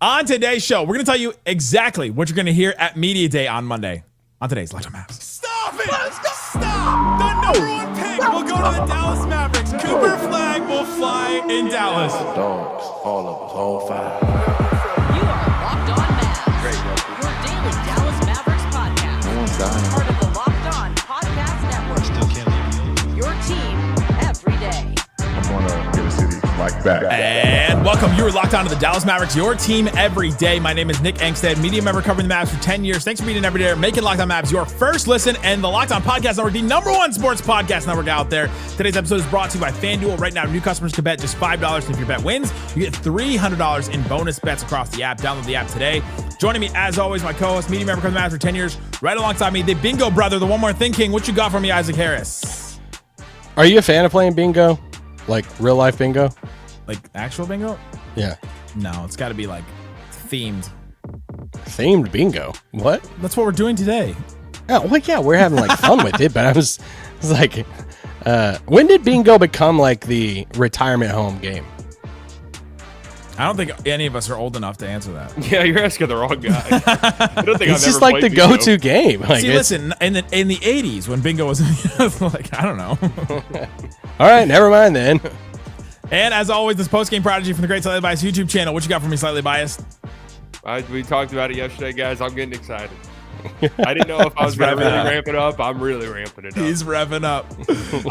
On today's show, we're going to tell you exactly what you're going to hear at Media Day on Monday. On today's Locked On Mavs. Stop it! Stop! The number one pick will go to the Dallas Mavericks. Cooper Flagg will fly in Dallas. Dogs, all of us, all five. You are Locked On Mavs. Great, your daily Dallas Mavericks podcast. No one's dying. Part of the Locked On Podcast Network. Still can't leave. Your team every day. I'm gonna get a city like that. And welcome. You are locked on to the Dallas Mavericks, your team every day. My name is Nick Angstadt, media member covering the Mavs for 10 years. Thanks for being every day, making Locked On Mavs your first listen, and the Locked On Podcast Network, the number one sports podcast network out there. Today's episode is brought to you by FanDuel. Right now, new customers can bet just $5, and if your bet wins, you get $300 in bonus bets across the app. Download the app today. Joining me, as always, my co-host, media member covering the Mavs for 10 years, right alongside me, the Bingo brother, the One More Thing King. What you got for me, Isaac Harris? Are you a fan of playing bingo? Like real life bingo? Like actual bingo? Yeah. No, it's got to be like themed. Themed bingo? What? That's what we're doing today. Oh, well, yeah, we're having like fun with it, but I was like, when did bingo become like the retirement home game? I don't think any of us are old enough to answer that. Yeah, you're asking the wrong guy. I don't think It's just like the go-to game. Like, See, listen, in the 80s when bingo was like, I don't know. All right, never mind then. And as always, this post-game prodigy from the Great Slightly Biased YouTube channel. What you got for me, Slightly Biased? We talked about it yesterday, guys. I'm getting excited. I didn't know if I was going to really ramp it up. I'm really ramping it up. He's revving up.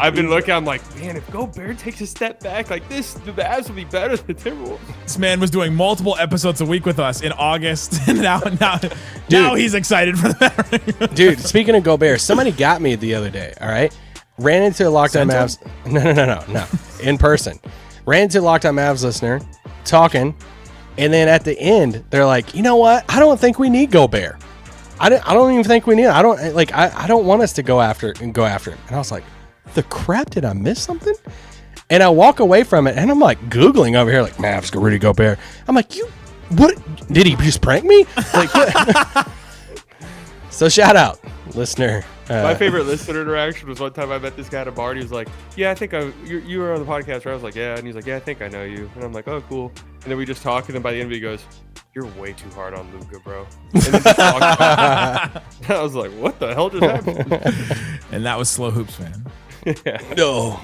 I've been looking. I'm like, man, if Gobert takes a step back like this, the Mavs will be better than the Timberwolves. This man was doing multiple episodes a week with us in August, and now he's excited for the Mavericks. Dude, speaking of Gobert, somebody got me the other day, all right? Ran into a Locked On Mavs. No. In person. Ran into a Locked On Mavs listener talking, and then at the end, they're like, you know what? I don't think we need Gobert. I don't even think we need it. I don't want us to go after him. And I was like, the crap, did I miss something? And I walk away from it, and I'm like Googling over here, like, Mavs, Rudy Gobert. I'm like, what? Did he just prank me? Like, what? So shout out, listener. My favorite listener interaction was one time I met this guy at a bar, and he was like, yeah, I think you were on the podcast, right? I was like, yeah. And he's like, yeah, I think I know you. And I'm like, oh, cool. And then we just talk, and then by the end of it, he goes, you're way too hard on Luka, bro. And then just talked about it. I was like, what the hell just happened? And that was Slow Hoops, man. Yeah. No.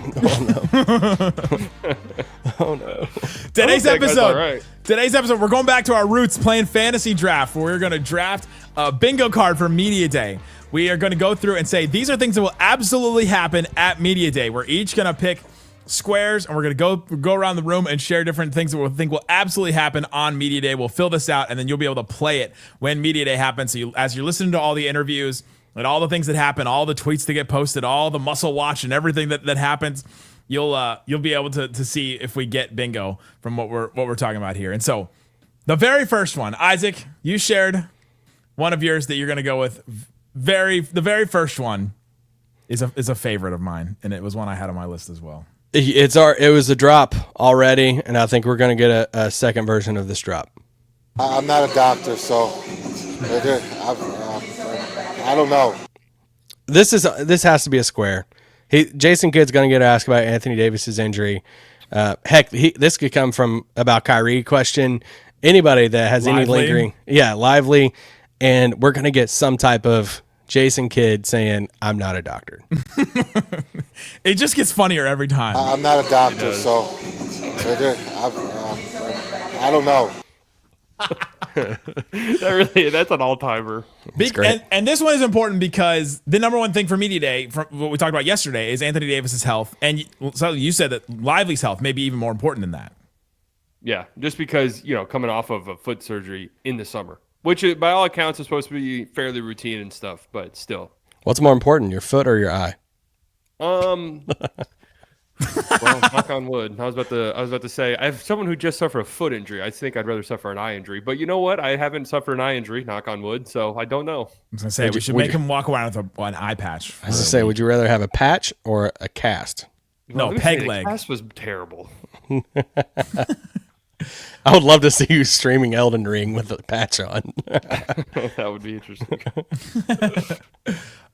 Oh, no. Today's Okay, guys, all right. episode, we're going back to our roots, playing fantasy draft, where we're going to draft a bingo card for Media Day. We are going to go through and say, these are things that will absolutely happen at Media Day. We're each going to pick squares, and we're going to go around the room and share different things that we think will absolutely happen on Media Day. We'll fill this out, and then you'll be able to play it when Media Day happens. So as you're listening to all the interviews and all the things that happen, all the tweets that get posted, all the muscle watch and everything that happens, you'll be able to see if we get bingo from what we're talking about here. And so the very first one, Isaac, you shared one of yours that you're going to go with. The very first one is a favorite of mine, and it was one I had on my list as well. It was a drop already, and I think we're going to get a second version of this drop. I'm not a doctor, so I don't know. This has to be a square. Jason Kidd's going to get asked about Anthony Davis's injury. This could come from about Kyrie question. Anybody that has any lingering, Lively, and we're going to get some type of Jason Kidd saying, I'm not a doctor. It just gets funnier every time. I'm not a doctor, so I don't know. That's an all-timer. And this one is important because the number one thing for Media Day, from what we talked about yesterday, is Anthony Davis's health. And so you said that Lively's health may be even more important than that. Yeah, just because, coming off of a foot surgery in the summer, which by all accounts is supposed to be fairly routine and stuff, but still. What's more important, your foot or your eye? Well, knock on wood. I was about to say, I have someone who just suffered a foot injury. I think I'd rather suffer an eye injury. But you know what? I haven't suffered an eye injury, knock on wood, so I don't know. I was going to say, we should make him walk around with an eye patch. I was going to say, would you rather have a patch or a cast? No, peg leg. The cast was terrible. I would love to see you streaming Elden Ring with a patch on. That would be interesting.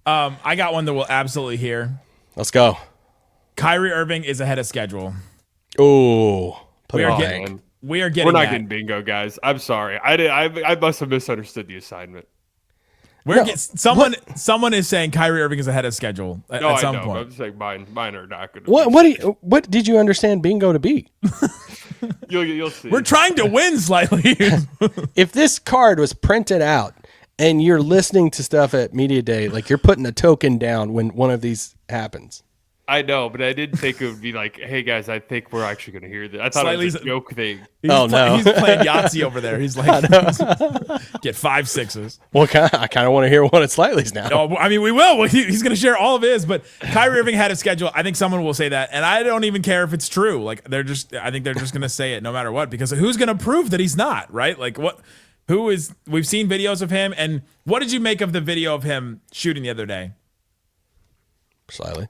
I got one that we'll absolutely hear. Let's go. Kyrie Irving is ahead of schedule. Oh, We are getting. We're not that. getting bingo, guys. I'm sorry. I must have misunderstood the assignment. Someone is saying Kyrie Irving is ahead of schedule at some point. I'm just saying mine are not going to. What did you understand bingo to be? You'll see. We're trying to win slightly. If this card was printed out and you're listening to stuff at Media Day, like you're putting a token down when one of these happens. I know, but I didn't think it would be like, hey guys, I think we're actually going to hear this. I thought it was a joke thing. No. He's playing Yahtzee over there. He's like, get 5 6s. Well, I kind of want to hear one at Slightly's now. No, I mean, we will. He's going to share all of his, but Kyrie Irving had a schedule. I think someone will say that, and I don't even care if it's true. Like I think they're just going to say it no matter what, because who's going to prove that he's not, right? Like we've seen videos of him, and what did you make of the video of him shooting the other day? Slightly.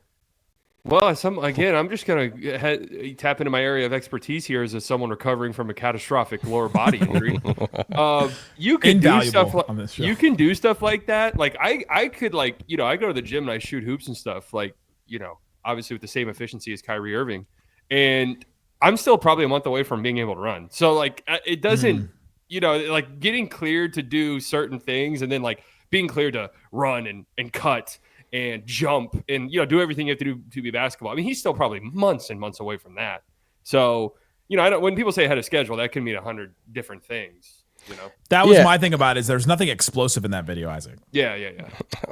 Well, I'm just going to tap into my area of expertise here as someone recovering from a catastrophic lower body injury. You can do stuff like you can do stuff like that. Like I could I go to the gym and I shoot hoops and stuff. Like obviously with the same efficiency as Kyrie Irving, and I'm still probably a month away from being able to run. So like it doesn't like getting cleared to do certain things and then like being cleared to run and cut and jump and do everything you have to do to be basketball. I mean, he's still probably months and months away from that. So I don't. When people say ahead of schedule, that can mean 100 different things. That was my thing about it. Is there's nothing explosive in that video, Isaac. Yeah.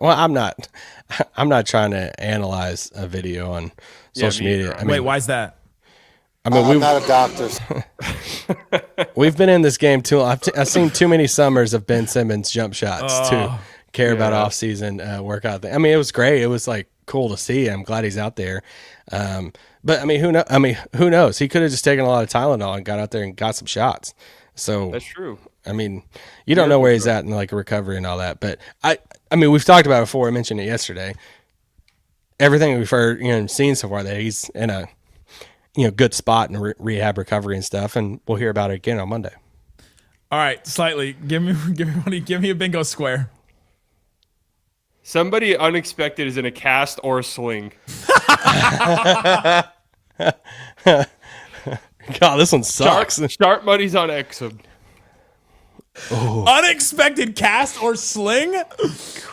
Well, I'm not trying to analyze a video on social media. Wait, why is that? I mean, I'm not a doctor. We've been in this game too. I've seen too many summers of Ben Simmons jump shots to care about off-season workout thing. I mean, it was great. It was like cool to see. I'm glad he's out there. But I mean, who knows? He could have just taken a lot of Tylenol and got out there and got some shots. So that's true. I mean, you don't know where he's at in like recovery and all that. But I mean, we've talked about it before. I mentioned it yesterday. Everything we've heard, and seen so far, that he's in a good spot in rehab recovery and stuff. And we'll hear about it again on Monday. All right, Slightly. Give me a bingo square. Somebody unexpected is in a cast or a sling. God, this one sucks. Sharp money's on Exum. Oh. Unexpected cast or sling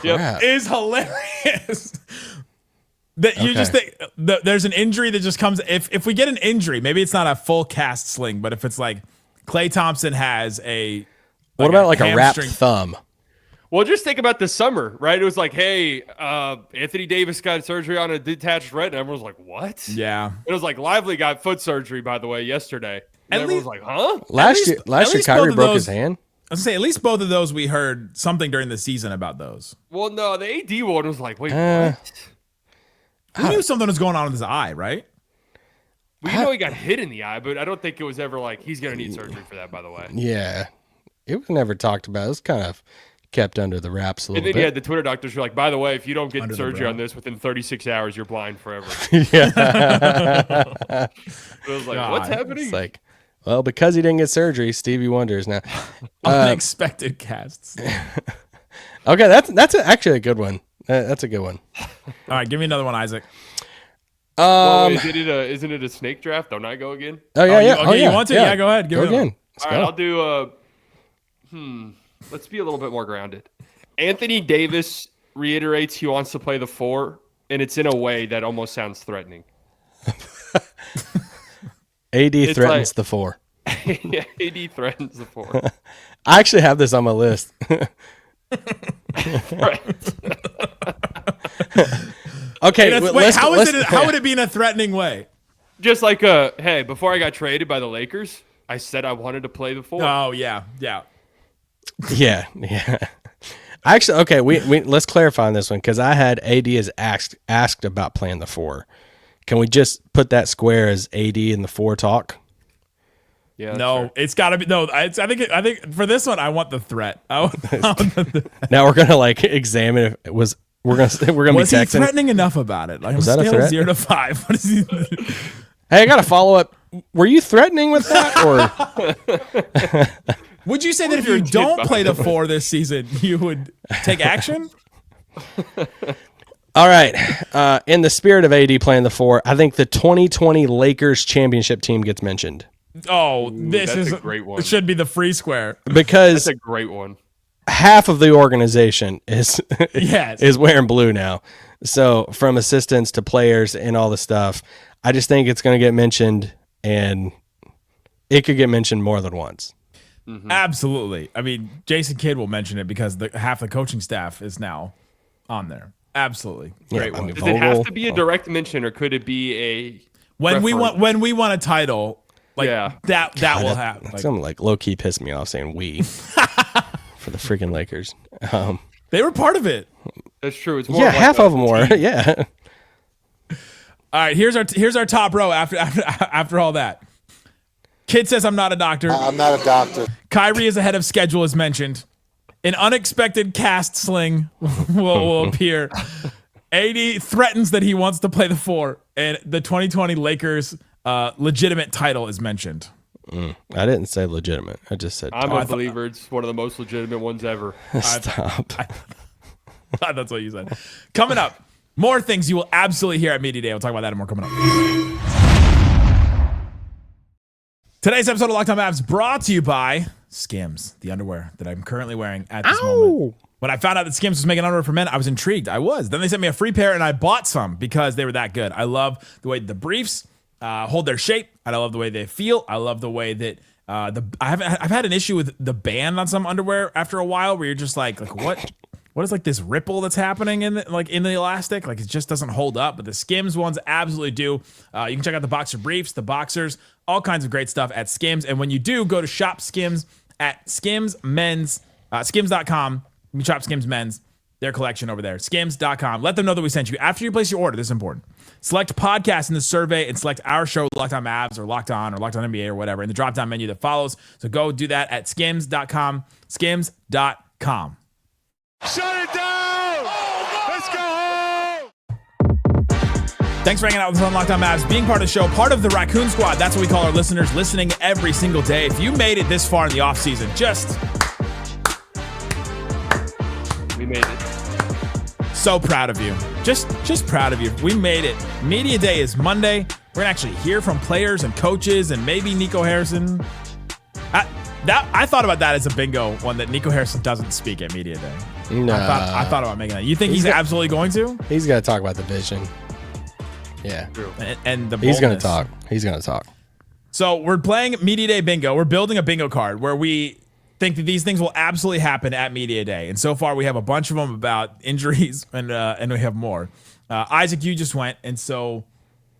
Yep. is hilarious. That you just think there's an injury that just comes. If we get an injury, maybe it's not a full cast sling, but if it's like Klay Thompson has what about like a wrapped thumb? Well, just think about the summer, right? It was like, hey, Anthony Davis got surgery on a detached retina. Everyone was like, what? Yeah. It was like Lively got foot surgery, by the way, yesterday. And everyone was like, huh? Last year, Kyrie broke his hand. I was gonna say, at least both of those we heard something during the season about those. Well, no, the AD one was like, wait, what? We knew something was going on with his eye, right? Well, he got hit in the eye, but I don't think it was ever like he's going to need surgery for that, by the way. Yeah. It was never talked about. It was kind of kept under the wraps a little bit. And then you had the Twitter doctors who were like, by the way, if you don't get surgery on this within 36 hours, you're blind forever. Yeah. It was like, what's happening? It's like, well, because he didn't get surgery, Stevie wonders now. Unexpected casts. Okay, that's actually a good one. That's a good one. All right, give me another one, Isaac. Isn't it a snake draft? Don't I go again? Oh yeah, You want to? Yeah, go ahead. Go again. All right, I'll do let's be a little bit more grounded. Anthony Davis reiterates he wants to play the 4, and it's in a way that almost sounds threatening. AD threatens the 4. Yeah, AD threatens the 4. I actually have this on my list. Right. Okay, how would it be in a threatening way? Just like hey, before I got traded by the Lakers, I said I wanted to play the 4. Oh yeah. Yeah. Actually, okay, we let's clarify on this one because I had AD as asked about playing the 4. Can we just put that square as AD in the 4 talk? Yeah. No, it's got to be no. I think for this one, I want the threat. Now we're gonna like examine if it was. We're gonna was be texting. he threatening enough about it? Like, was that a threat? 0 to 5. What is he? Hey, I got a follow up. Were you threatening with that, or would you say that if you don't play the 4 this season, you would take action? All right. In the spirit of AD playing the 4, I think the 2020 Lakers championship team gets mentioned. Oh, this that's is a great one. It should be the free square. Because That's a great one. half of the organization is Yes. is wearing blue now. So from assistants to players and all the stuff, I just think it's going to get mentioned, and it could get mentioned more than once. Absolutely. I mean, Jason Kidd will mention it because half the coaching staff is now on there. Absolutely. Great I one. mean, Does it have Vogel- to be a direct mention, or could it be a when we reference? want a title, like Yeah. that will happen. That's Like, something like low key pissed me off saying we for the freaking Lakers. they were part of it. That's true. It's more Yeah, of like half a of them were. team. Yeah. All right, here's our top row after all that. Kid says I'm not a doctor. I'm not a doctor. Kyrie is ahead of schedule as mentioned. An unexpected cast sling will appear. AD threatens that he wants to play the 4, and the 2020 Lakers legitimate title is mentioned. I didn't say legitimate. I just said I'm top. a believer. It's one of the most legitimate ones ever. Stop. That's what you said. Coming up, more things you will absolutely hear at Media Day. We'll talk about that and more coming up. Today's episode of Locked On Mavs brought to you by Skims, the underwear that I'm currently wearing at this moment. When I found out that Skims was making underwear for men, I was intrigued. I was. Then they sent me a free pair, and I bought some because they were that good. I love the way the briefs hold their shape. I love the way they feel. I love the way that I've had an issue with the band on some underwear after a while, where you're just like what is like this ripple that's happening in the elastic? Like it just doesn't hold up. But the Skims ones absolutely do. You can check out the boxer briefs, the boxers, all kinds of great stuff at Skims. And when you do, go to shop Skims at skims.com. You can shop Skims Men's, their collection over there. Skims.com. Let them know that we sent you. After you place your order, this is important. Select podcast in the survey and select our show, Locked On Mavs or Locked On NBA or whatever in the drop-down menu that follows. So go do that at skims.com. Skims.com. Shut it down! Let's go home! Thanks for hanging out with us on Locked On Mavs, being part of the show, part of the Raccoon Squad. That's what we call our listeners, listening every single day. If you made it this far in the offseason, We made it. so proud of you. Just proud of you. We made it. Media Day is Monday. We're going to actually hear from players and coaches and maybe Nico Harrison. I thought about that as a bingo one, that Nico Harrison doesn't speak at Media Day. No. I thought about making that. You think he's absolutely going to? He's got to talk about the vision. Yeah. And the He's going to boldness. talk. He's going to talk. So we're playing Media Day bingo. We're building a bingo card where we think that these things will absolutely happen at Media Day. And so far we have a bunch of them about injuries and we have more. Isaac, you just went. And so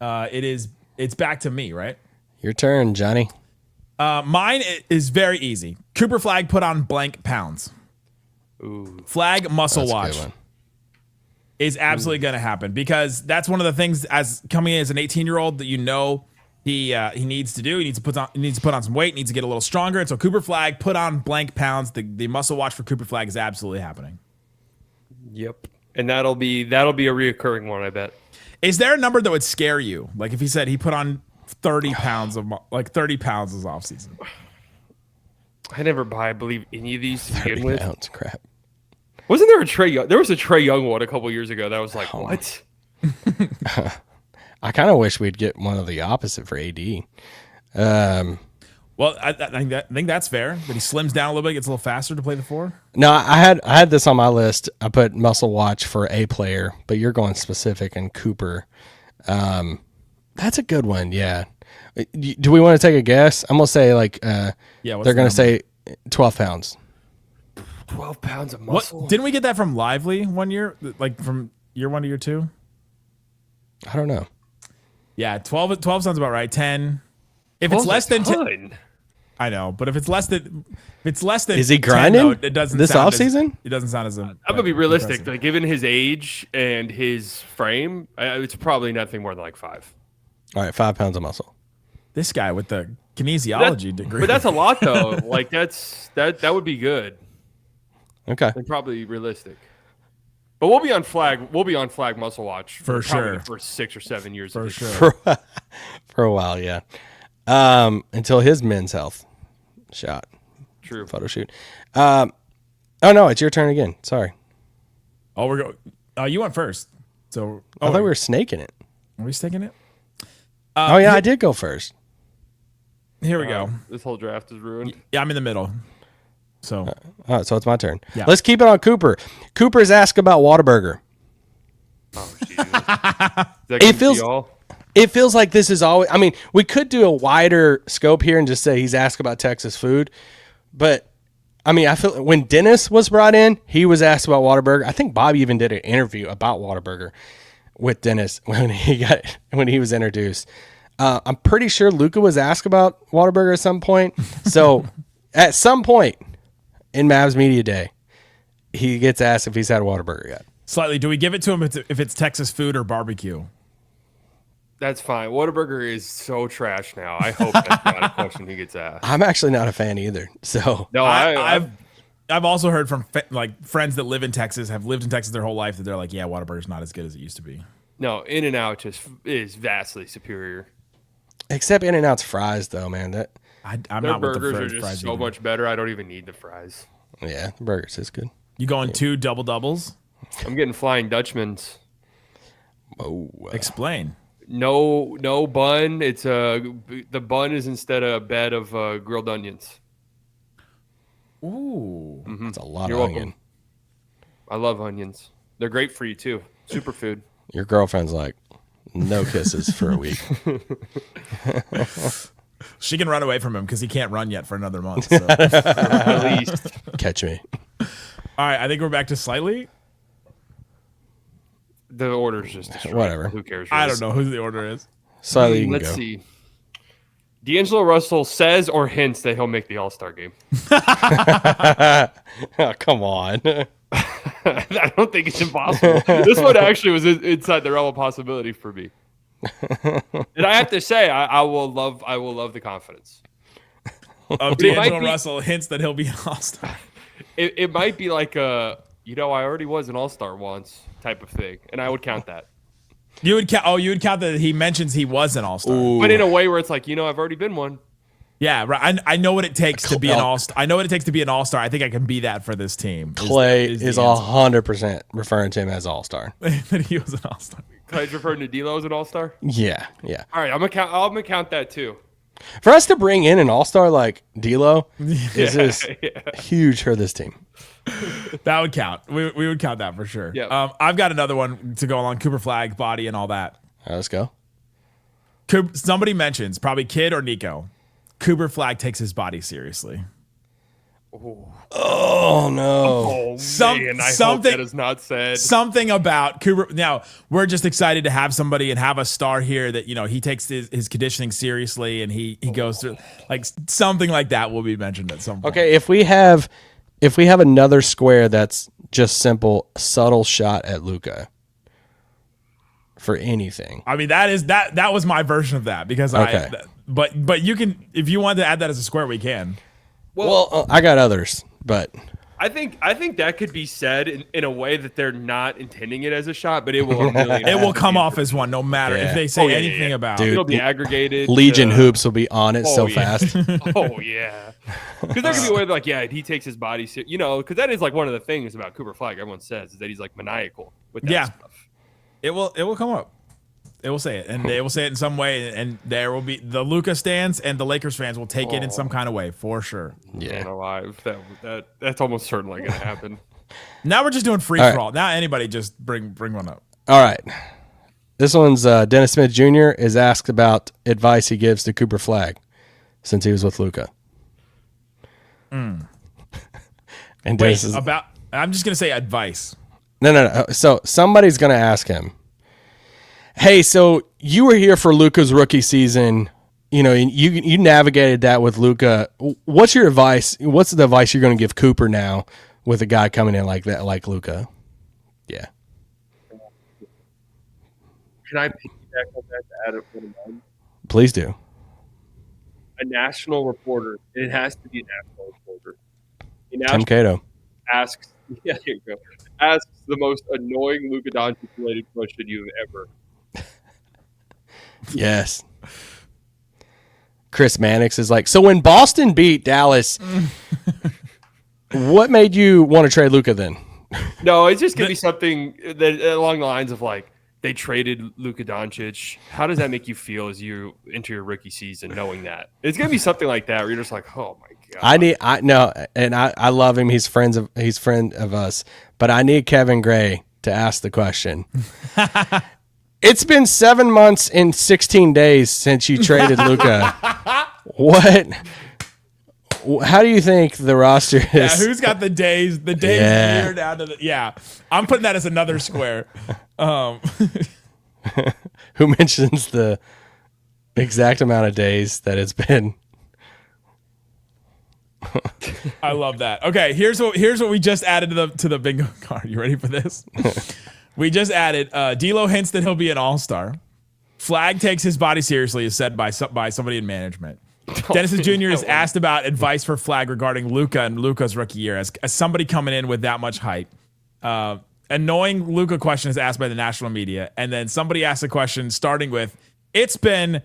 it's back to me, right? Your turn, Johnny. Mine is very easy. Cooper Flagg put on blank pounds. Ooh. Flag muscle That's a wash good one. is absolutely going to happen because that's one of the things as coming in as an 18-year-old that you know he needs to do. He needs to put on some weight, needs to get a little stronger. And so Cooper Flagg put on blank pounds. The muscle wash for Cooper Flagg is absolutely happening. Yep. And that'll be a reoccurring one, I bet. Is there a number that would scare you? Like if he said he put on 30 pounds of 30 pounds is off season. I never believe any of these to 30 begin with. pounds. Crap. Wasn't there a Trey Young? There was a Trey Young one a couple years ago that was like, what? I kind of wish we'd get one of the opposite for AD. Well, I think that's fair. That he slims down a little bit, gets a little faster to play the 4. No, I had this on my list. I put muscle watch for a player, but you're going specific and Cooper. That's a good one. Yeah. Do we want to take a guess? I'm gonna say what's they're the gonna say 12 pounds. 12 pounds of What muscle. didn't we get that from Lively one year? Like from year 1 to year 2? I don't know. Yeah, 12 sounds about right. 10. If it's less than 10, ton. I know, but if it's less than Is he 10, grinding though, it doesn't this sound offseason? It doesn't sound as I'm gonna be realistic. Like, given his age and his frame, it's probably nothing more than like 5. All right, 5 pounds of muscle. This guy with the kinesiology degree. But that's a lot though. Like that would be good Okay. and probably realistic. But we'll be on flag. We'll be on flag muscle watch For probably sure. the first 6 or 7 years. For of his sure. For a while, yeah. Until his men's health shot. True. Photo shoot. Oh no, it's your turn again. Sorry. Oh, we're going. You went first. So I thought we were snaking it. Are we sticking it? Oh yeah, I did go first. Here we go. This whole draft is ruined. Yeah, I'm in the middle. So All right, so it's my turn. Yeah. Let's keep it on Cooper. Cooper's asked about Whataburger. Oh, Jesus. It feels like this is always. I mean, we could do a wider scope here and just say he's asked about Texas food, but I mean, I feel when Dennis was brought in, he was asked about Whataburger. I think Bob even did an interview about Whataburger with Dennis when he was introduced. I'm pretty sure Luka was asked about Whataburger at some point. So at some point in Mavs Media Day, he gets asked if he's had a Whataburger yet. Slightly, do we give it to him if it's Texas food or barbecue? That's fine. Whataburger is so trash now. I hope that's not a question he gets asked. I'm actually not a fan either. So No, I've also heard from friends that live in Texas, have lived in Texas their whole life, that they're like, yeah, Whataburger's not as good as it used to be. no, In-N-Out just is vastly superior. except In-N-Out's fries, though, man. I'm Their not with the burgers are fries just so either. much better. I don't even need the fries. Yeah, the burgers is good. You going 2 double doubles? I'm getting Flying Dutchman's. Oh, Explain. No bun. It's the bun is instead a bed of grilled onions. Ooh. that's a lot You're of welcome. onion. I love onions. They're great for you too. Superfood. Your girlfriend's like, no kisses for a week. She can run away from him because he can't run yet for another month. So. At least. Catch me. All right, I think we're back to slightly. The order's just destroyed. Whatever. Who cares? I don't know who the order is. Slightly, you can Let's go. see. D'Angelo Russell says or hints that he'll make the All-Star game. Oh, come on. I don't think it's impossible. This one actually was inside the realm of possibility for me. And I have to say, I will love the confidence. Of it might D'Angelo be- Russell hints that he'll be an all-star. It might be like I already was an All-Star once type of thing, and I would count that. You would count that he mentions he was an all-star. But in a way where it's like, I've already been one. Yeah, right. I know what it takes to be an all-star. I know what it takes to be an all-star. I think I can be that for this team. Clay the is answer. 100% referring to him as All-Star. that he was an all-star. Clay's referring to D'Lo as an All-Star. Yeah, yeah. All right, I'm gonna count that too. For us to bring in an All-Star like D'Lo is just huge for this team. That would count. We would count that for sure. Yeah. I've got another one to go along. Cooper Flagg, body, and all that. All right, let's go. Somebody mentions, probably Kid or Nico, Cooper Flagg takes his body seriously. Oh, no. Oh man, I hope something- that is not said. Something about Cooper. Now, we're just excited to have somebody and have a star here that, he takes his conditioning seriously and he goes through, like, something like that will be mentioned at some point. Okay, if we have another square that's just simple, subtle shot at Luka for anything. I mean, that was my version of that because Okay. but you can, if you want to add that as a square, we can. Well, I got others, but I think that could be said in a way that they're not intending it as a shot, but it will. It will come off as one no matter Yeah. if they say Oh, yeah, anything yeah. about Dude, It'll be aggregated. Legion to- Hoops will be on it so yeah. fast. Oh yeah, because there could be a way like, he takes his body, because that is like one of the things about Cooper Flagg. Everyone says is that he's like maniacal with that Yeah. stuff. It will come up. It will say it, and they will say it in some way, and there will be the Luka stands and the Lakers fans will take it in some kind of way for sure. Yeah. Man alive, that's almost certainly going to happen. Now we're just doing free All right. for all. Now anybody just bring one up. All right. This one's Dennis Smith Jr. is asked about advice he gives to Cooper Flagg since he was with Luka. And Dennis is, I'm just gonna say advice. no. So somebody's going to ask him, hey, so you were here for Luka's rookie season. And you navigated that with Luka. What's your advice? What's the advice you're going to give Cooper now with a guy coming in like that, like Luka? Yeah. Can I piggyback on that to add up one of mine? Please do. A national reporter, and it has to be a national reporter. A Tim national Cato. asks, there you go, asks the most annoying Luka Doncic related question you've ever. Yes. Chris Mannix is like, so when Boston beat Dallas, what made you want to trade Luka then? No, it's just gonna be something that along the lines of like they traded Luka Doncic. How does that make you feel as you enter your rookie season, knowing that it's gonna be something like that where you're just like, oh my god. I love him. He's friend of us, but I need Kevin Gray to ask the question. It's been 7 months and 16 days since you traded Luka. What? How do you think the roster is? Yeah, who's got the days? The days near down to the. Yeah, I'm putting that as another square. Who mentions the exact amount of days that it's been? I love that. Okay, here's what we just added to the bingo card. You ready for this? We just added D'Lo hints that he'll be an all-star. Flagg takes his body seriously, is said by somebody in management. Dennis Jr. is asked about advice for Flagg regarding Luka and Luka's rookie year as somebody coming in with that much hype. Annoying Luka question is asked by the national media, and then somebody asks a question starting with, "It's been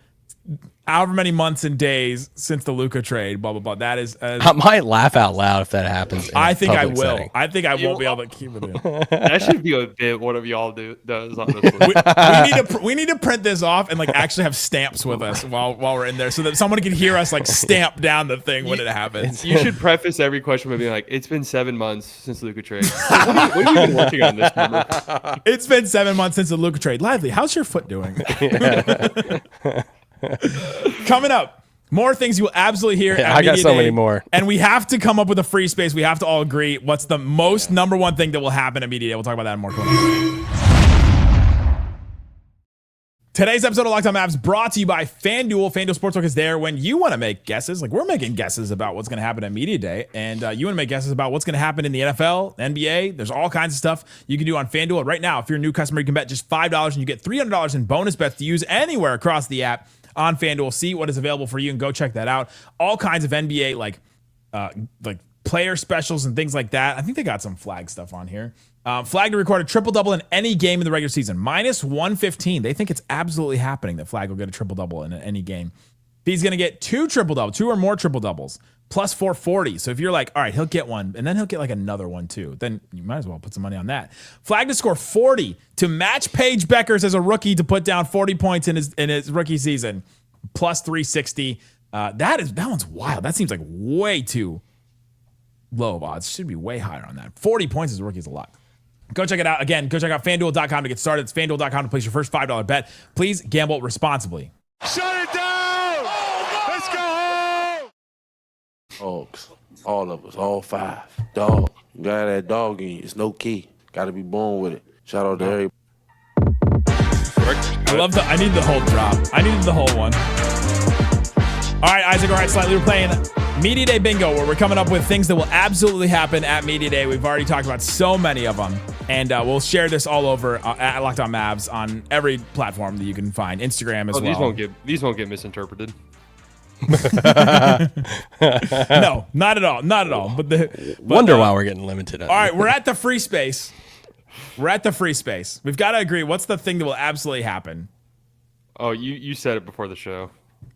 however many months and days since the Luka trade." Blah blah blah. That is. I might laugh out loud if that happens. I think I will. Setting. I think I won't be able to keep it in. That should be a bit one of y'all does on this one. we need to print this off and like actually have stamps with us while we're in there so that someone can hear us like stamp down the thing when it happens. You should preface every question by being like, "It's been 7 months since the Luka trade." What have you been working on this number? It's been 7 months since the Luka trade. Lively, how's your foot doing? Coming up, more things you will absolutely hear. Yeah, at I got Media so Day. many more. And we have to come up with a free space. We have to all agree what's the most number one thing that will happen at Media Day. We'll talk about that in more. Today's episode of Locked On Mavs brought to you by FanDuel. FanDuel Sportsbook is there when you want to make guesses. Like we're making guesses about what's going to happen at Media Day. And you want to make guesses about what's going to happen in the NFL, NBA. There's all kinds of stuff you can do on FanDuel. Right now, if you're a new customer, you can bet just $5 and you get $300 in bonus bets to use anywhere across the app on FanDuel. See what is available for you and go check that out. All kinds of NBA like player specials and things like that. I think they got some Flagg stuff on here. Flagg to record a triple-double in any game in the regular season. Minus 115. They think it's absolutely happening that Flagg will get a triple-double in any game. He's going to get two or more triple-doubles, plus 440. So if you're like, all right, he'll get one, and then he'll get like another one too, then you might as well put some money on that. Flagg to score 40 to match Paige Beckers as a rookie to put down 40 points in his rookie season, plus 360. That one's wild. That seems like way too low of odds. Should be way higher on that. 40 points as a rookie is a lot. Go check it out. Again, go check out FanDuel.com to get started. It's FanDuel.com to place your first $5 bet. Please gamble responsibly. Shut it down! Let's go home! Dogs. All of us. All 5. Dog. You got that dog in you. It's no key. Got to be born with it. Shout out to everybody. I need the whole drop. I needed the whole one. All right, Isaac. All right, slightly. We're playing Media Day Bingo, where we're coming up with things that will absolutely happen at Media Day. We've already talked about so many of them, and we'll share this all over at Locked On Mavs on every platform that you can find, Instagram as well. These won't get misinterpreted. No, not at all, not at all. Wonder why we're getting limited. All right, we're at the free space. We've got to agree. What's the thing that will absolutely happen? Oh, you said it before the show.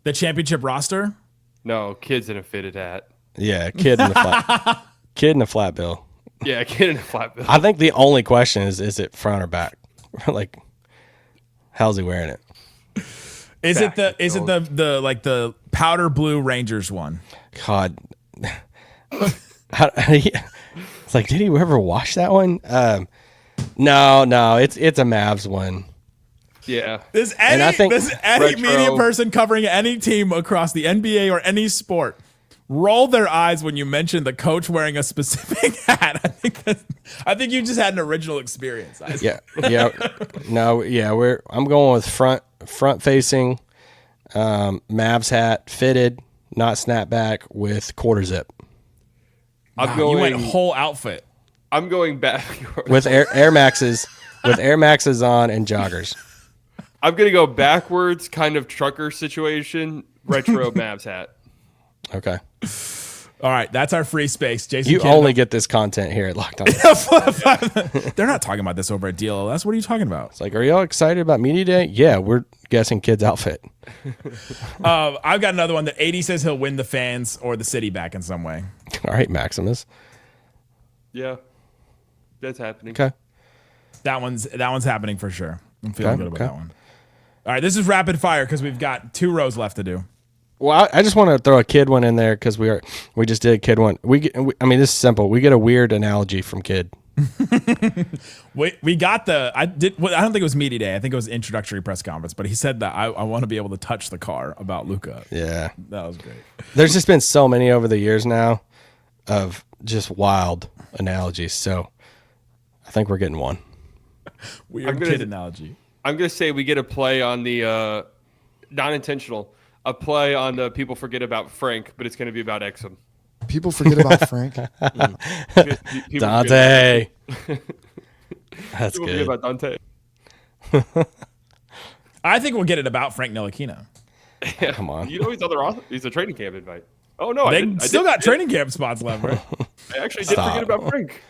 The championship roster. No, kids in a fitted hat. Yeah, kid in the flat bill. Yeah, kid in a flat bill. I think the only question is it front or back? Like, how's he wearing it? Is it the powder blue Rangers one? God, it's like, did he ever wash that one? No, it's a Mavs one. Yeah. Does any retro media person covering any team across the NBA or any sport roll their eyes when you mention the coach wearing a specific hat? I think you just had an original experience. Yeah. No, yeah, I'm going with front facing Mavs hat, fitted, not snapback, with quarter zip. You went whole outfit. I'm going back with Air Maxes, on and joggers. I'm gonna go backwards, kind of trucker situation, retro Mavs hat. Okay. All right, that's our free space, Jason. You only get this content here at Locked On. They're not talking about this over at DLLS. What are you talking about? It's like, are y'all excited about Media Day? Yeah, we're guessing kid's outfit. I've got another one that 80 says he'll win the fans or the city back in some way. All right, Maximus. Yeah, that's happening. Okay. That one's happening for sure. I'm feeling good about that one. All right, this is rapid fire because we've got 2 rows left to do. Well, I just want to throw a kid one in there because we just did a kid one. I mean, this is simple. We get a weird analogy from kid. we got I don't think it was media day. I think it was introductory press conference. But he said that I want to be able to touch the car about Luka. Yeah, that was great. There's just been so many over the years now of just wild analogies. So I think we're getting one. Weird kid analogy. I'm gonna say we get a play on the non-intentional. A play on the people forget about Frank, but it's gonna be about Exum. People forget about Frank. Dante. That's people good. Forget about Dante. I think we'll get it about Frank Ntilikina. Yeah. Come on. You know he's a training camp invite. Oh no, they still got training camp spots left, right? I actually did forget about Frank.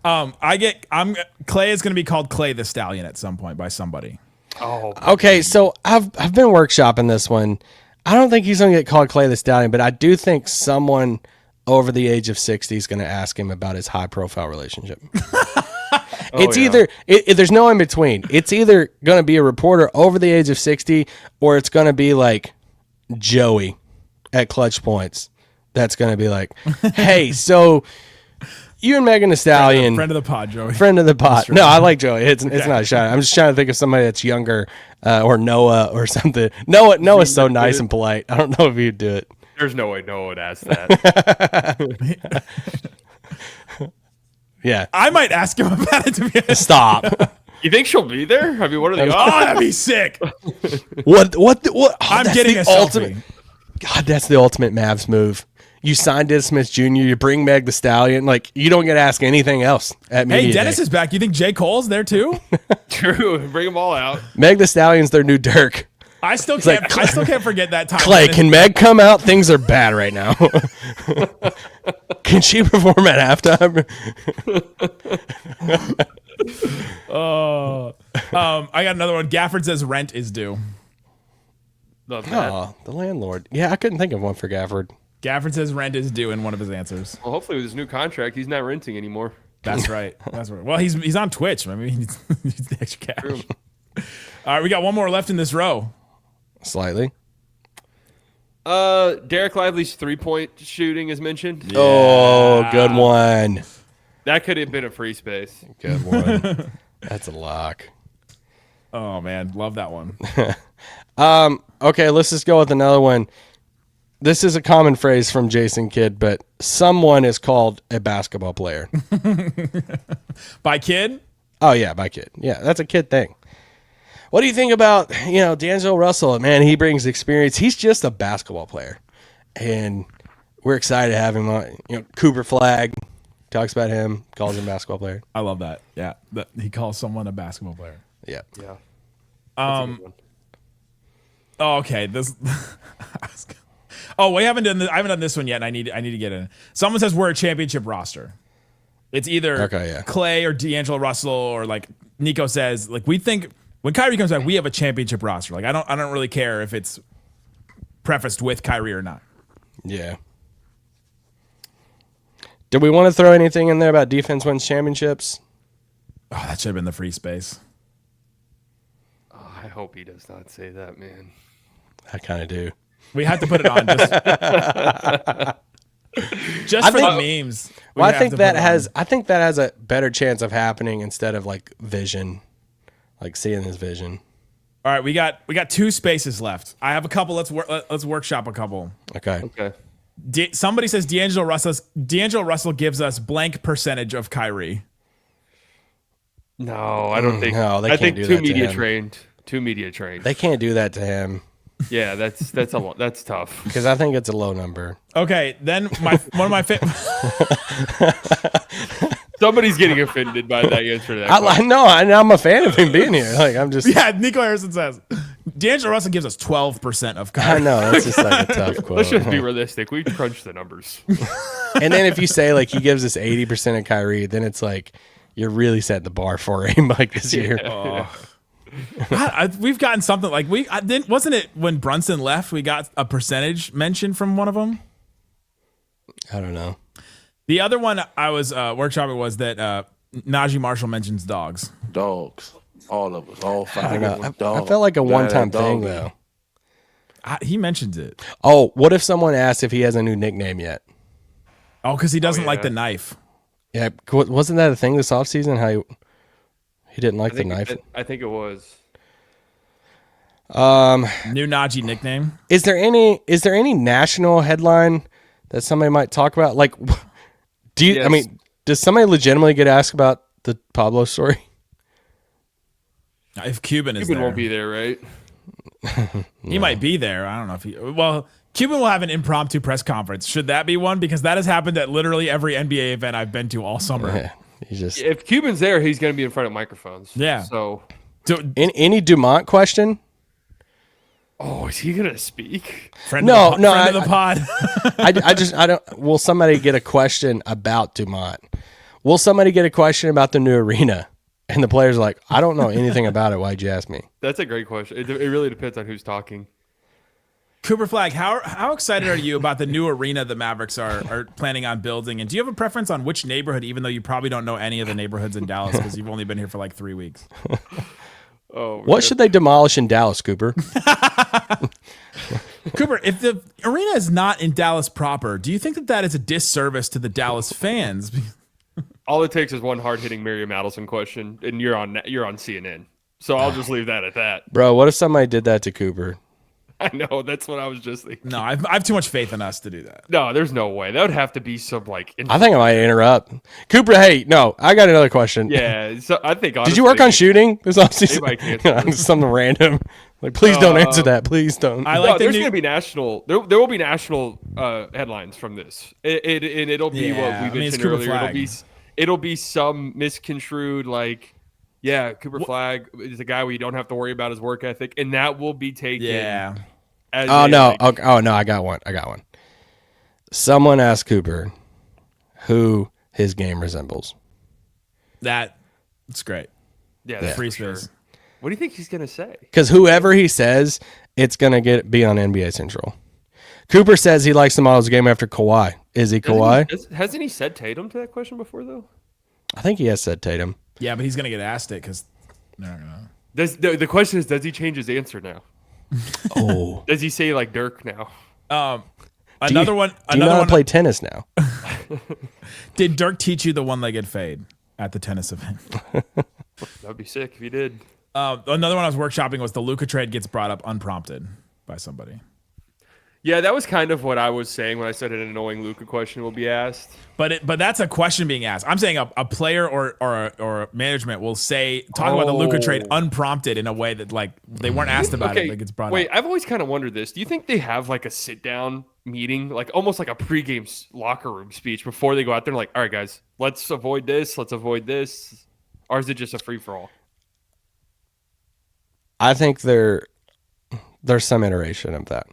Klay is going to be called Klay the Stallion at some point by somebody. Oh. Okay, so I've been workshopping this one. I don't think he's going to get called Klay the Stallion, but I do think someone over the age of 60 is going to ask him about his high-profile relationship. Either there's no in between. It's either going to be a reporter over the age of 60, or it's going to be like Joey at Clutch Points. That's going to be like, hey, so you and Megan Thee Stallion, friend of the pod, Joey. Friend of the pod. No, I like Joey. It's not a shot. I'm just trying to think of somebody that's younger, or Noah or something. Noah's so nice and polite. I don't know if he'd do it. There's no way Noah would ask that. Yeah, I might ask him about it. To be honest. Stop. You think she'll be there? I mean, what are they? Oh, that'd be sick. What? Oh, I'm that's getting the a ultimate. selfie. God, that's the ultimate Mavs move. You sign Dennis Smith Jr., you bring Meg the Stallion. Like, you don't get to ask anything else at media Hey, Dennis day. is back. You think J. Cole's there too? True. Bring them all out. Meg the Stallion's their new Dirk. I still can't forget that time. Clay, can Meg come out? Things are bad right now. Can she perform at halftime? I got another one. Gafford says rent is due. Love that. Oh, the landlord. Yeah, I couldn't think of one for Gafford. Gafford says rent is due in one of his answers. Well, hopefully with his new contract, he's not renting anymore. That's right. That's right. Well, he's on Twitch. I mean, he's the extra cash. True. All right, we got one more left in this row. Slightly. Dereck Lively's 3-point shooting is mentioned. Yeah. Oh, good one. That could have been a free space. Good one. That's a lock. Oh man, love that one. Okay, let's just go with another one. This is a common phrase from Jason Kidd, but someone is called a basketball player. By Kid? Oh yeah, by Kid. Yeah, that's a Kid thing. What do you think about, D'Angelo Russell? Man, he brings experience. He's just a basketball player. And we're excited to have him on. Cooper Flagg talks about him, calls him a basketball player. I love that. Yeah, that he calls someone a basketball player. Yeah. Yeah. Oh, okay. This. We haven't done this. I haven't done this one yet, and I need to get in. Someone says we're a championship roster. It's either Klay or D'Angelo Russell, or like Nico says, like we think when Kyrie comes back, we have a championship roster. Like I don't really care if it's prefaced with Kyrie or not. Yeah. Did we want to throw anything in there about defense wins championships? Oh, that should have been the free space. Oh, I hope he does not say that, man. I kind of do. We have to put it on just for the memes. Well, I think that has a better chance of happening instead of like vision, like seeing his vision. All right, we got 2 spaces left. I have a couple. Let's workshop a couple. Okay. Somebody says D'Angelo Russell gives us blank percentage of Kyrie. No, I don't think. No, they I can't think do too that to media him. trained. Too media trained. They can't do that to him Yeah, that's a lot. That's tough. because I think it's a low number. Okay, then one of my Somebody's getting offended by that answer to that. I'm a fan of him being here. Like I'm just. Yeah, Nico Harrison says D'Angelo Russell gives us 12% of Kyrie. I know that's just like a tough quote. Let's just be realistic. We crunched the numbers. And then if you say like he gives us 80% of Kyrie, then it's like you're really setting the bar for him like this year. We've gotten something like wasn't it when Brunson left? We got a percentage mention from one of them. I don't know. The other one I was workshopping was that Najee Marshall mentions dogs. Dogs. All of us, all five. I don't know. Dog. I felt like a Got one-time that dog thing in though. you. He mentions it. Oh, what if someone asked if he has a new nickname yet? Oh, because he doesn't like yeah. the knife. Yeah, wasn't that a thing this offseason? How he didn't like the knife? I think it was. New Najee nickname. Is there any national headline that somebody might talk about? Like, do you? I Yes. mean, does somebody legitimately get asked about the Pablo story? If Cuban is Cuban there, won't be there, right? he might be there. I don't know if he. Well, Cuban will have an impromptu press conference. Should that be one? Because that has happened at literally every NBA event I've been to all summer. Yeah, he just If Cuban's there, he's going to be in front of microphones. Yeah. So, any Dumont question? oh, is he going to speak? Friend No, of the, no, friend of the pod. I don't. Will somebody get a question about Dumont? Will somebody get a question about the new arena? And the player's like, I don't know anything about it. Why'd you ask me? That's a great question. It really depends on who's talking. Cooper Flagg, how excited are you about the new arena the Mavericks are planning on building? And do you have a preference on which neighborhood, even though you probably don't know any of the neighborhoods in Dallas because you've only been here for like 3 weeks? Oh, What should they demolish in Dallas, Cooper? Cooper, if the arena is not in Dallas proper, do you think that is a disservice to the Dallas fans? all it takes is one hard-hitting Miriam Adelson question, and you're on CNN. So I'll just leave that at that. Bro, what if somebody did that to Cooper? I know, that's what I was just thinking. No, I have too much faith in us to do that. No, there's no way. That would have to be some like. I think I might interrupt. Cooper, hey, no, I got another question. Yeah, so I think. Did you work on shooting this offseason? Maybe I can't. Something random. Like, please don't answer that. Please don't. I like the there's new- going to be national. There will be national headlines from this. It'll be Yeah, what I we mean, it's mentioned Cooper earlier. Flagg. It'll be some misconstrued like. Yeah, Cooper Flagg is a guy we don't have to worry about his work ethic, and that will be taken. Yeah. As Oh a, no! like, Oh no! I got one. Someone asked Cooper who his game resembles. It's great. yeah, Yeah. that's Free for sure. space. What do you think he's gonna say? Because whoever he says, it's gonna be on NBA Central. Cooper says he likes the models game after Kawhi. Is he Kawhi? Hasn't he said Tatum to that question before though? I think he has said Tatum. Yeah, but he's gonna get asked it because they're not gonna. The question is, does he change his answer now? Oh, Does he say like Dirk now? Another one. Do you know Another how one. to play tennis now? Did Dirk teach you the one-legged fade at the tennis event? That'd be sick if he did. Another one I was workshopping was the Luka trade gets brought up unprompted by somebody. Yeah, that was kind of what I was saying when I said an annoying Luka question will be asked. But that's a question being asked. I'm saying a player or management will talk about the Luka trade unprompted in a way that like they weren't asked about it. Like it's brought wait, up. I've always kind of wondered this. Do you think they have like a sit down meeting, like almost like a pregame locker room speech before they go out there and like, all right, guys, let's avoid this, or is it just a free for all? I think there's some iteration of that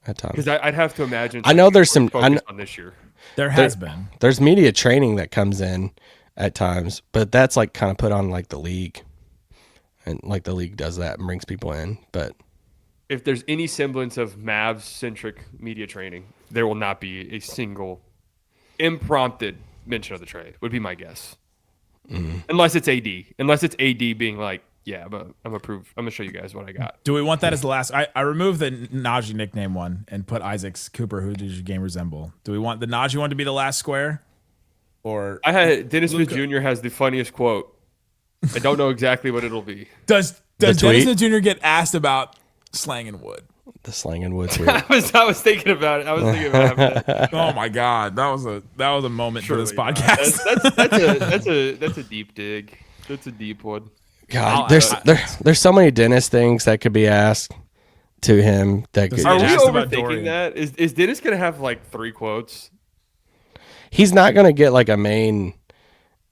at times. Because I'd have to imagine. I know there's some. focused on this year. There has been. There's media training that comes in at times, but that's like kind of put on like the league, and like the league does that and brings people in. But If there's any semblance of Mavs centric media training, there will not be a single impromptu mention of the trade. Would be my guess. Unless it's AD. Unless it's AD being like, yeah, but I'm approved. I'm gonna show you guys what I got. Do we want that as the last? I removed the Najee nickname one and put Isaac's Cooper. Who does your game resemble? Do we want the Najee one to be the last square? Or I had Dennis Smith Luka. Jr. has the funniest quote. I don't know exactly what it'll be. does tweet? Dennis Smith Jr. get asked about slanging wood? the slang and wood tweet. I was thinking about it. I was thinking about that. Oh my God, that was a moment for this Surely not. podcast. That's a deep dig. That's a deep one. God, there's so many Dennis things that could be asked to him that could, Are we asked about overthinking Dorian. that? Is Dennis gonna have like 3 quotes? he's not gonna get like a main.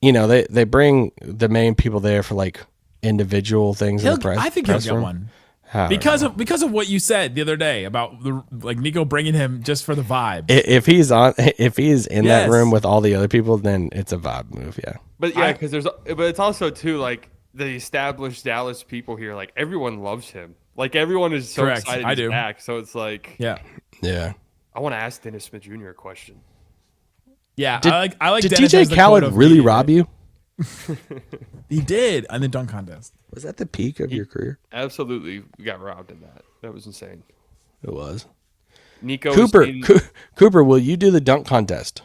You know, they bring the main people there for like individual things in the press. I think he'll press get room. one. I don't Because know. of what you said the other day about like Nico bringing him just for the vibe. If he's in that Yes. room with all the other people, then it's a vibe move. Yeah. But yeah, because it's also too like the established Dallas people here. Like everyone loves him. Like everyone is so Correct. excited I he's do. back. So it's like Yeah, Yeah. I want to ask Dennis Smith Jr. a question. yeah. Did, I like. did Dennis DJ as the Khaled quote of really media. rob you? He did on the dunk contest. Was that the peak of your career? Absolutely, we got robbed in that. That was insane. It was. Nico Cooper, was Cooper, will you do the dunk contest?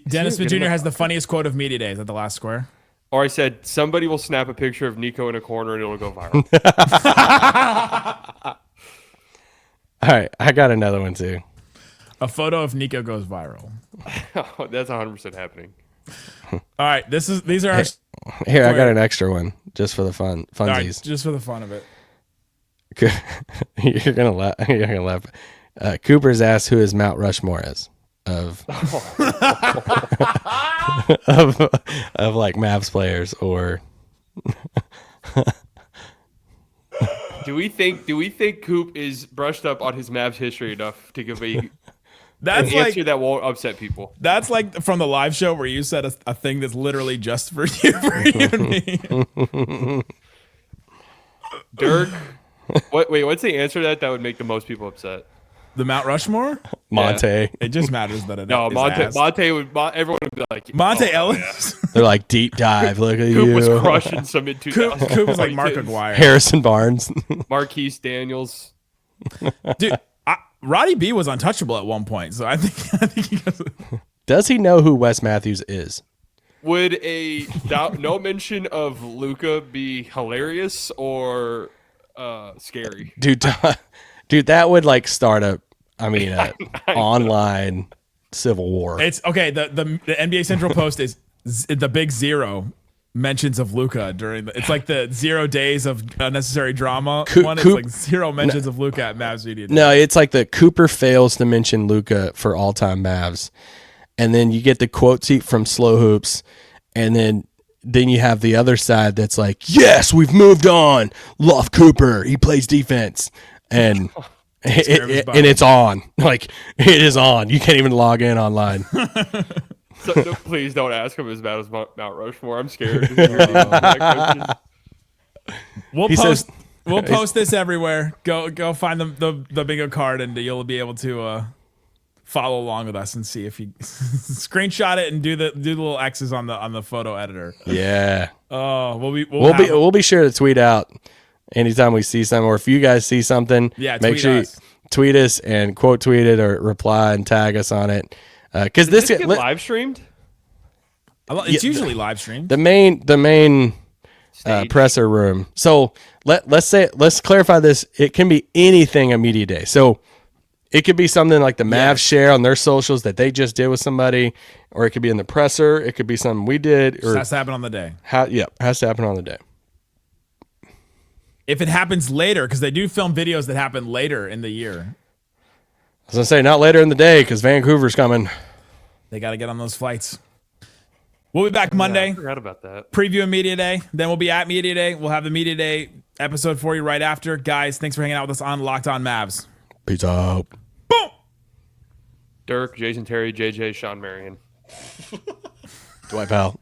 Dennis Smith Jr. has the funniest quote of media days at the last square. Or I said, somebody will snap a picture of Nico in a corner and it'll go viral. All right, I got another one too. A photo of Nico goes viral. Oh, that's 100% happening. All right, these are our, Here, I got an extra one just for the funsies. all right, just for the fun of it. You're gonna laugh. You're gonna laugh. Cooper's asked who his Mount Rushmore is of of like Mavs players or. Do we think Coop is brushed up on his Mavs history enough to give an answer that won't upset people? That's like from the live show where you said a thing that's literally just for you and me. Dirk, what's the answer to that would make the most people upset? The Mount Rushmore? Monte. It just matters that it No, is everyone would be like Monte oh, Ellis. They're like deep dive. Look at Coop you. was crushing some in 2000. Coop was like Mark Aguirre. Harrison Barnes. Marquise Daniels. Dude, Roddy B was untouchable at one point, so I think he goes. Does he know who Wes Matthews is? Would a no mention of Luca be hilarious or scary? Dude, that would like start online civil war. It's okay. The NBA Central Post is the big zero mentions of Luca during it's like the 0 days of unnecessary drama one. It's like zero mentions of Luca at Mavs Media. No, it's like the Cooper fails to mention Luca for all-time Mavs, and then you get the quote sheet from Slow Hoops, and then you have the other side that's like, yes, we've moved on. Love Cooper. He plays defense, and it's on. Like it is on. You can't even log in online. So, no, please don't ask him as bad as Mount Rushmore. I'm scared. We'll post this everywhere. Go find the bingo card, and you'll be able to follow along with us and see if you screenshot it and do the little X's on the photo editor. Yeah. Oh, we'll be sure to tweet out anytime we see something, or if you guys see something. Yeah, make sure you tweet us and quote tweet it or reply and tag us on it. Because this get live streamed. It's usually live streamed. The main presser room. So let's clarify this. It can be anything at media day. So it could be something like the Mavs share on their socials that they just did with somebody, or it could be in the presser. It could be something we did. Or has to happen on the day. Has to happen on the day. If it happens later, because they do film videos that happen later in the year. I was going to say, not later in the day, because Vancouver's coming. They got to get on those flights. We'll be back Monday. I forgot about that. Preview Media Day. Then we'll be at Media Day. We'll have the Media Day episode for you right after. Guys, thanks for hanging out with us on Locked On Mavs. Peace out. Boom! Dirk, Jason Terry, JJ, Sean Marion. Dwight Powell.